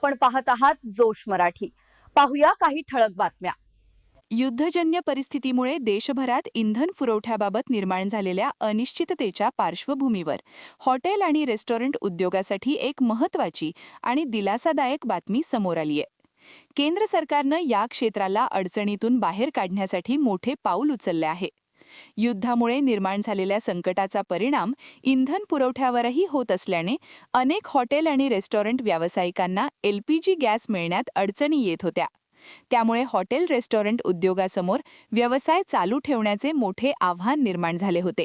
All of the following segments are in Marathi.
आपण पाहत आहात जोश मराठी। पाहूया काही ठळक बातम्या। युद्धजन्य परिस्थितीमुळे देशभरात इंधन पुरवठ्याबाबत निर्माण झालेल्या अनिश्चिततेच्या पार्श्वभूमीवर हॉटेल आणि रेस्टॉरंट उद्योगासाठी एक महत्त्वाची आणि दिलासादायक बातमी समोर आली आहे। केंद्र सरकारनं या क्षेत्राला अडचणीतून बाहेर काढण्यासाठी मोठे पाऊल उचलले आहे। युद्धामुळे निर्माण झालेल्या संकटाचा परिणाम इंधन पुरवठ्यावरही होत असल्याने अनेक हॉटेल आणि रेस्टॉरंट व्यावसायिकांना एलपीजी गॅस मिळण्यात अडचणी येत होत्या। त्यामुळे हॉटेल रेस्टॉरंट उद्योगासमोर व्यवसाय चालू ठेवण्याचे मोठे आव्हान निर्माण झाले होते।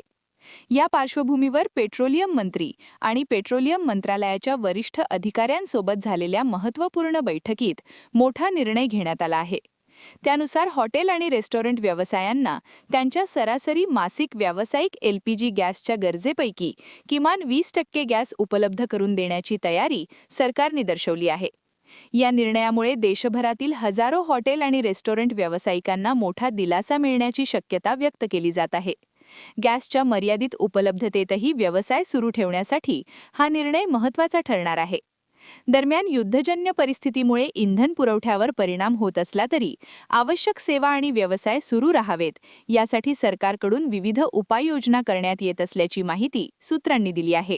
या पार्श्वभूमीवर पेट्रोलियम मंत्री आणि पेट्रोलियम मंत्रालयाच्या वरिष्ठ अधिकाऱ्यांसोबत झालेल्या महत्त्वपूर्ण बैठकीत मोठा निर्णय घेण्यात आला आहे। त्यानुसार हॉटेल आणि रेस्टॉरंट व्यवसायांना त्यांच्या सरासरी मासिक व्यावसायिक एलपीजी गॅसच्या गरजेपैकी किमान 20% गॅस उपलब्ध करून देण्याची तयारी सरकारने दर्शवली आहे। या निर्णयामुळे देशभरातील हजारो हॉटेल आणि रेस्टॉरंट व्यावसायिकांना मोठा दिलासा मिळण्याची शक्यता व्यक्त केली जात आहे। गॅसच्या मर्यादित उपलब्धतेतही व्यवसाय सुरू ठेवण्यासाठी हा निर्णय महत्त्वाचा ठरणार आहे। दरम्यान युद्धजन्य परिस्थितीमुळे इंधन पुरवठ्यावर परिणाम होत असला तरी आवश्यक सेवा आणि व्यवसाय सुरू राहावेत यासाठी सरकारकडून विविध उपाययोजना करण्यात येत असल्याची माहिती सूत्रांनी दिली आहे।